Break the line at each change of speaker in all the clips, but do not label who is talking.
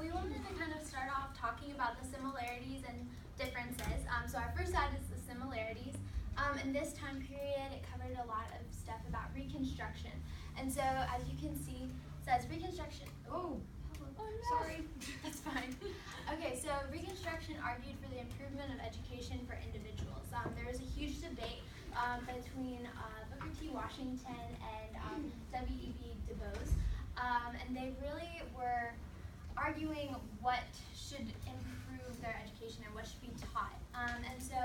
we wanted to kind of start off talking about the similarities and differences. So our first side is the similarities. In this time period, it covered a lot of stuff about Reconstruction. And so, as you can see, it says Reconstruction. Oh, no. Sorry. That's fine. Okay, so Reconstruction argued for the improvement of education for individuals. There was a huge debate between Booker T. Washington and W.E.B. Du Bois. And they really were arguing what should improve their education and what should be taught. And so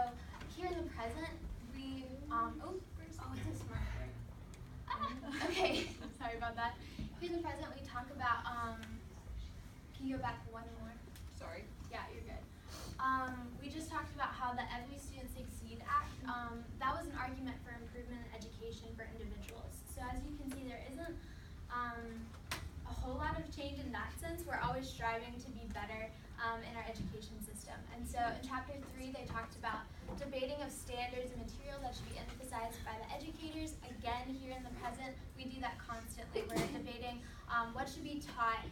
here in the present, we, it's a smart word. Okay, sorry about that. Here in the present, we talk about, can you go back one more?
Sorry.
Yeah, you're good. We just talked about how the Every Student Succeed Act, that was an argument for improvement in education for individuals. So as you can see, there isn't a whole lot of change in that sense. We're always striving to be better in our education system. And so in chapter 3, they talked about debating of standards and material that should be emphasized by the educators. Again, here in the present, we do that constantly. We're debating what should be taught,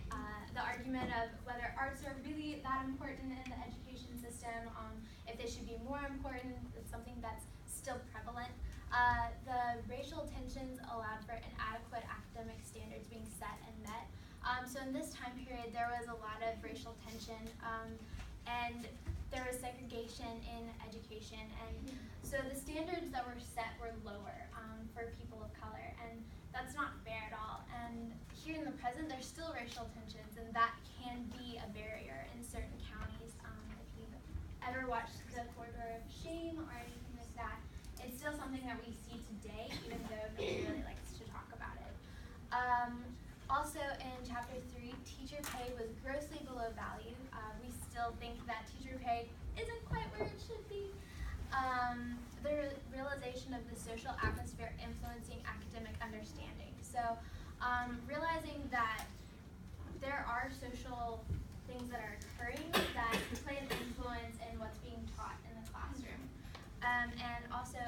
the argument of whether arts are really that important in the education system, if they should be more important. It's something that's still prevalent. The racial tensions allowed for inadequate academic standards being set and met. So in this time period, there was a lot of racial tension, and there was segregation in education. And so the standards that were set were lower for people of color, and that's not fair at all. And here in the present, there's still racial tensions, and that can be a barrier in certain counties. If you've ever watched The Corridor of Shame or anything like that, it's still something that we see today, even though nobody really likes to talk about it. Also in chapter 3, teacher pay was grossly below value. We still think that teacher pay isn't quite where it should be. The realization of the social atmosphere influencing academic understanding. So realizing that there are social things that are occurring that play an influence in what's being taught in the classroom. And also,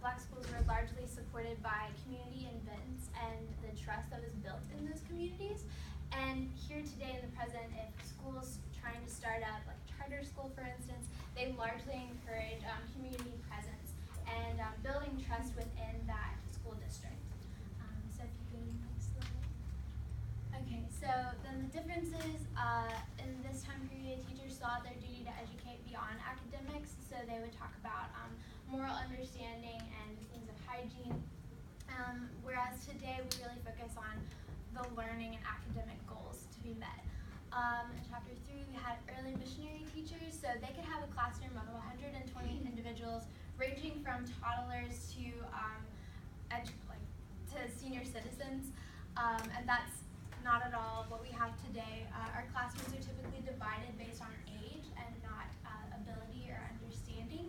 black schools were largely supported by community events and the trust that was built in those communities. And here today in the present, if schools trying to start up, like charter school for instance, they largely encourage community presence and building trust within that school district. So if you go to the next slide. Okay, so then the differences, in this time period, teachers saw their duty to educate beyond academics, so they would talk about moral understanding and things of hygiene, whereas today we really focus on the learning and academic goals to be met. In chapter 3, we had early missionary teachers, so they could have a classroom of 120 individuals, ranging from toddlers to to senior citizens, and that's not at all what we have today. Our classrooms are typically divided based on age and not ability or understanding.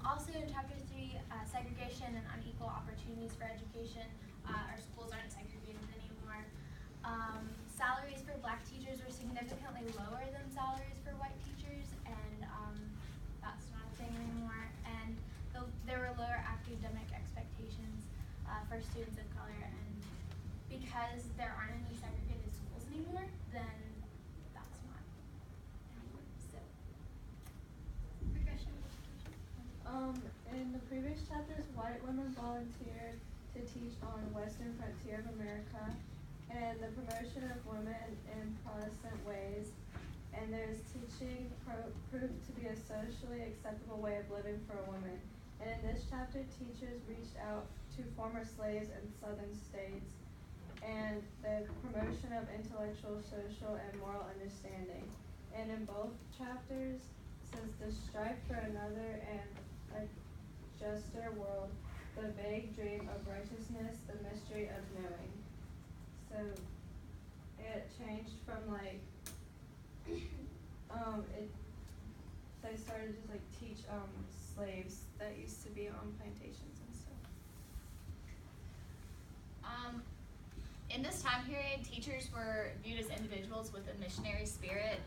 Also in chapter 3, segregation and unequal opportunities for education. Our schools aren't segregated anymore. Salaries for black teachers were significantly lower than salaries for white teachers, and that's not a thing anymore. And there were lower academic expectations for students of color, and because there aren't any segregated schools anymore, then that's not anymore. So, progression.
In the previous chapters, white women volunteered to teach on western frontier of America and the promotion of women in Protestant ways, and there's teaching proved to be a socially acceptable way of living for a woman. And in this chapter, teachers reached out to former slaves in southern states and the promotion of intellectual, social, and moral understanding. And in both chapters, says the strife for another and a juster world, the vague dream of righteousness, the mystery of knowing. So it changed from they started to teach slaves that used to be on plantations and stuff.
In this time period, teachers were viewed as individuals with a missionary spirit,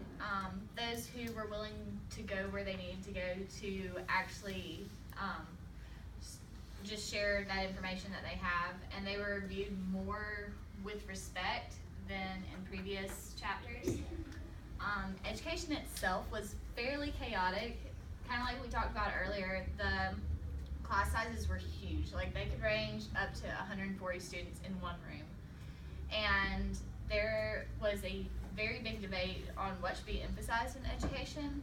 those who were willing to go where they needed to go to actually just share that information that they have, and they were viewed more with respect than in previous chapters. Education itself was fairly chaotic, kind of like we talked about earlier. The class sizes were huge, like they could range up to 140 students in one room. And there was a very big debate on what should be emphasized in education.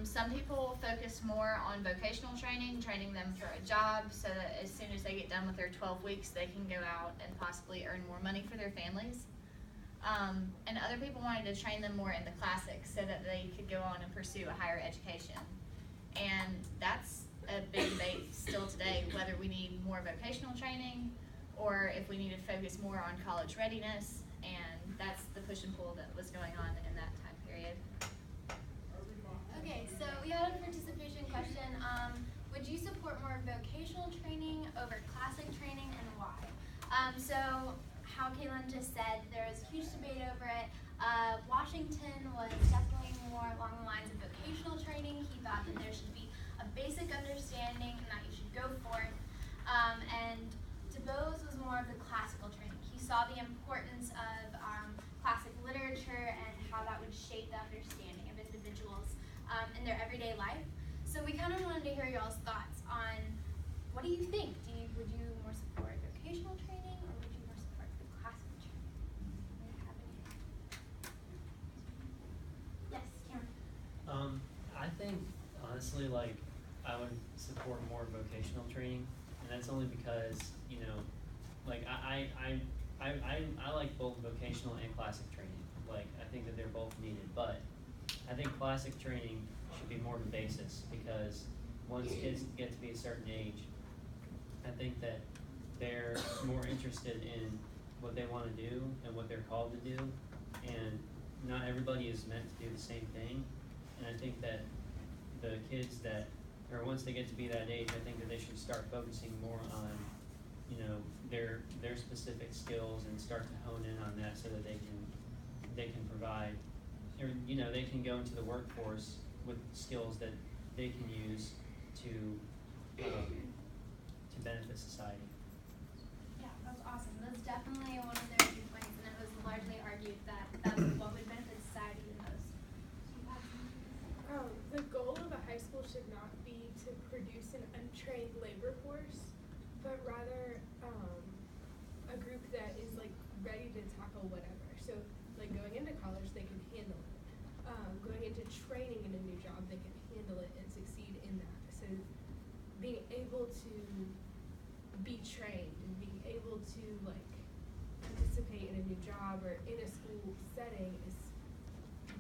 Some people focus more on vocational training, training them for a job so that as soon as they get done with their 12 weeks, they can go out and possibly earn more money for their families. And other people wanted to train them more in the classics so that they could go on and pursue a higher education. And that's a big debate still today, whether we need more vocational training or if we need to focus more on college readiness. And that's the push and pull that was going on in that time period.
Okay, so we had a participation question. Would you support more vocational training over classic training, and why? So how Caitlin just said, there was a huge debate over it. Washington was definitely more along the lines of vocational training. He thought that there should be a basic understanding and that you should go for it. And DuBose was more of the classical training. He saw the importance of classic literature and how that would shape the understanding of individuals in their everyday life. So we kind of wanted to hear y'all's thoughts on what do you think? Would you more support vocational training or would you more support the classical training? Do you have any? Yes, Cameron.
I think honestly, like, I would support more vocational training, and that's only because, you know, like I like both vocational and classic training. Like, I think that they're both needed, but I think classic training should be more of a basis, because once kids get to be a certain age, I think that they're more interested in what they want to do and what they're called to do, and not everybody is meant to do the same thing. And I think that the kids that, or once they get to be that age, I think that they should start focusing more on, you know, their specific skills and start to hone in on that so that they can provide, or, you know, they can go into the workforce with skills that they can use to benefit society.
Yeah, that's awesome. That's definitely one of their viewpoints, and it was largely argued that that's what would benefit society the most.
The goal of a high school should not be to produce an untrained labor force, but rather a group that is like ready to tackle whatever. So like going into college, they can handle it. Going into training in a new job, they can handle it and succeed in that. So being able to be trained and being able to like participate in a new job or in a school setting is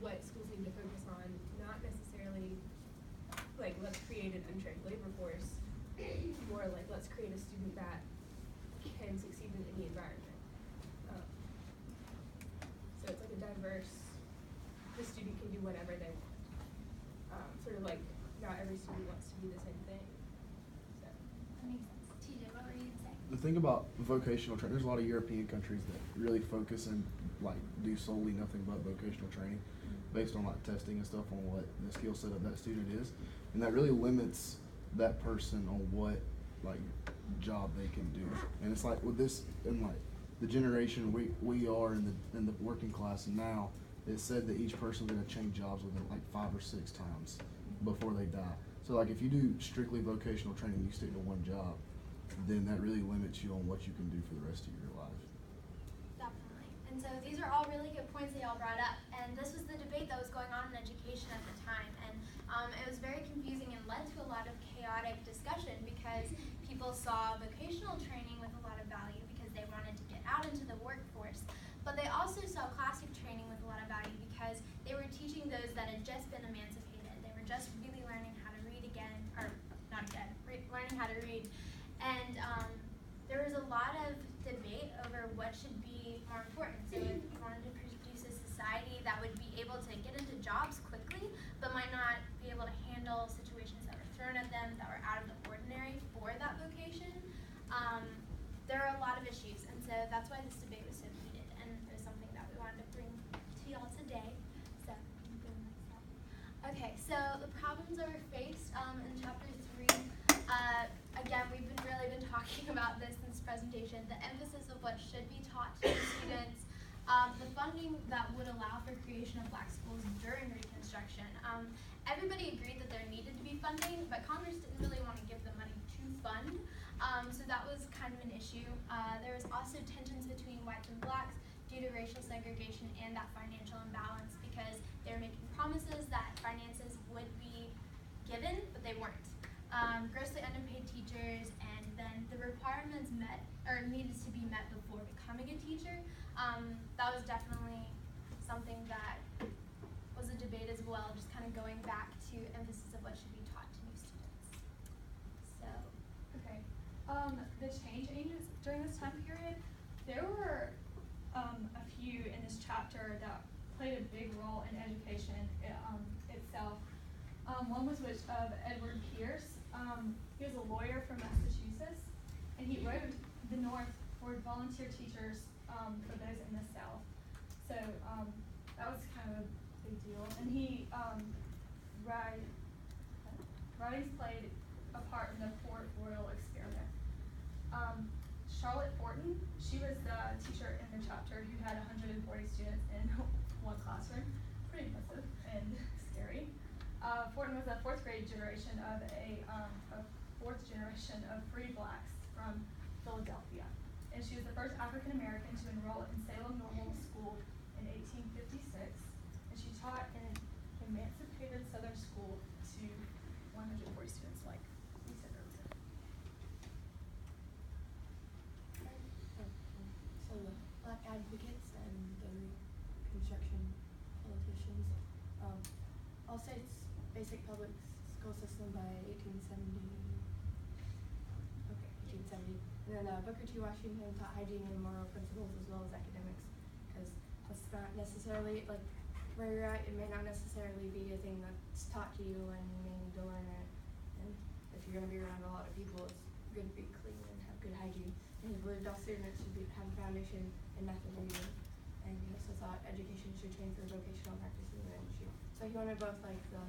what schools need to focus on, not necessarily like let's create an untrained labor force, more like let's create a student that can succeed in any environment. So it's like a diverse, the student can do whatever they want. Sort of like not every student wants to do the same thing. So.
That makes sense. TJ, what were you saying?
The thing about vocational training, there's a lot of European countries that really focus and like do solely nothing but vocational training based on like testing and stuff on what the skill set of that student is, and that really limits that person on what like job they can do. And it's like with this, in like the generation we are in the working class now, it's said that each person's gonna change jobs within like 5 or 6 times before they die. So like if you do strictly vocational training, you stick to one job, then that really limits you on what you can do for the rest of your life.
Definitely. And so these are all really good points that y'all brought up. And this was the debate that was going on in education at the time. And it was very confusing and led to a lot of chaotic discussion because people saw vocational training with a lot of value because they wanted to get out into the workforce. But they also saw classic training with a lot of value because they were teaching those that had just been emancipated. They were just really learning how to read again, or not again, learning how to read. And there was a lot of debate over what should be more important. So if you wanted to produce a society that would be able to get into jobs quickly, but might not be able to handle situations that were thrown at them that were out of the ordinary for that vocation, there are a lot of issues. And so that's why this debate was so heated. And it was something that we wanted to bring to y'all today. So, okay, so the problems that were faced in chapter 3. Again, we've really been talking about this in this presentation, the emphasis of what should be taught to the students, the funding that would allow for creation of black schools during Reconstruction. Everybody agreed that there needed to be funding, but Congress didn't really want to give the money to fund, so that was kind of an issue. There was also tensions between whites and blacks due to racial segregation and that financial imbalance, because they were making promises that finances would be given, but they weren't. Grossly underpaid teachers, and then the requirements met or needed to be met before becoming a teacher. That was definitely something that was a debate as well, just kind of going back to emphasis of what should be taught to new students. So,
Okay. The change agents during this time period, there were a few in this chapter that played a big role in education itself. One was of Edward Pierce. He was a lawyer from Massachusetts, and he wrote the North for volunteer teachers for those in the South. So that was kind of a big deal. And he writings played a part in the Port Royal experiment. Charlotte Fortin, she was the teacher in the chapter who had 140 students in one classroom. Pretty impressive and scary. Fortin was a fourth generation of free blacks from Philadelphia. And she was the first African American to enroll in Salem Normal School in 1856. And she taught in an emancipated Southern school to 140 students, like we said earlier.
So the black advocates and the Reconstruction politicians, all states basic public school system by 1870. Okay, 1870. And then Booker T. Washington taught hygiene and moral principles as well as academics, because that's not necessarily, like, where you're at, it may not necessarily be a thing that's taught to you and you may need to learn it. And if you're going to be around a lot of people, it's good to be clean and have good hygiene. And he believed all students should have a foundation in math and reading. And he also thought education should train for vocational practices in the industry. So he wanted both, like, the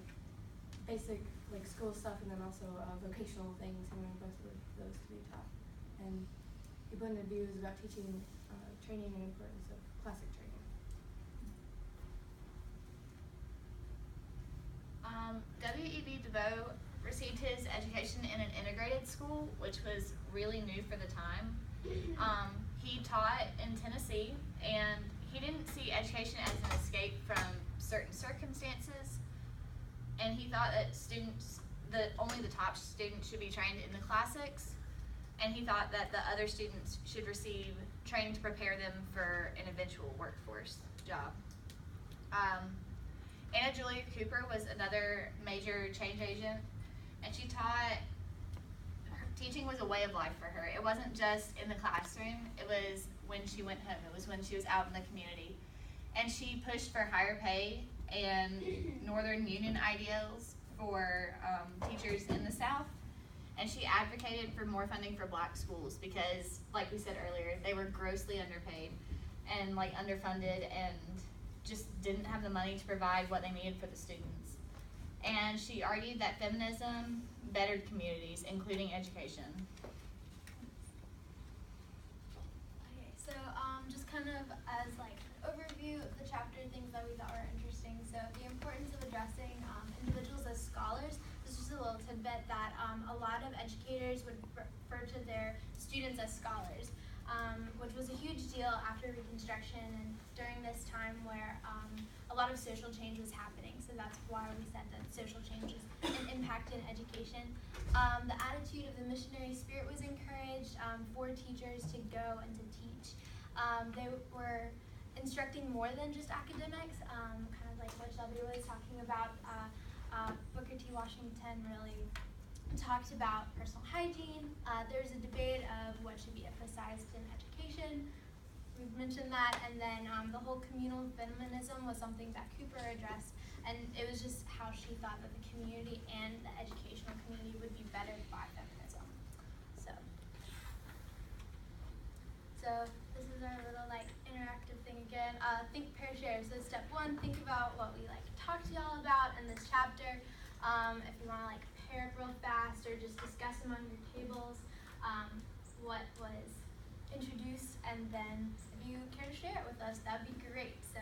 basic, like, school stuff and then also vocational things. He wanted both of those to be taught. And he blended views about teaching, training, and importance of classic training.
W.E.B. Du Bois received his education in an integrated school, which was really new for the time. He taught in Tennessee, and he didn't see education as an escape from certain circumstances, and he thought that only the top students should be trained in the classics, and he thought that the other students should receive training to prepare them for an eventual workforce job. Anna Julia Cooper was another major change agent, and she taught, teaching was a way of life for her. It wasn't just in the classroom, it was when she went home, it was when she was out in the community. And she pushed for higher pay and Northern Union ideals for teachers in the South. And she advocated for more funding for black schools because, like we said earlier, they were grossly underpaid and like underfunded and just didn't have the money to provide what they needed for the students. And she argued that feminism bettered communities, including education.
okay, so just kind of as like an overview of the chapter, things that we thought were interesting. So the importance of addressing individuals as scholars. This is just a little tidbit that a lot of educators would refer to their students as scholars, which was a huge deal after Reconstruction and during this time where a lot of social change was happening. So that's why we said that social change is an impact in education. The attitude of the missionary spirit was encouraged for teachers to go and to teach. They were instructing more than just academics, kind of like what Shelby was talking about. Booker T. Washington really talked about personal hygiene. There's a debate of what should be emphasized in education. We've mentioned that, and then the whole communal feminism was something that Cooper addressed, and it was just how she thought that the community and the educational community would be bettered by feminism. So this is our little like interactive thing again. Think, pair, share. So step one, think about what we like talked to y'all about in this chapter. If you want to like pair real fast or just discuss among your tables what was introduced, and then if you you care to share it with us, that'd be great. So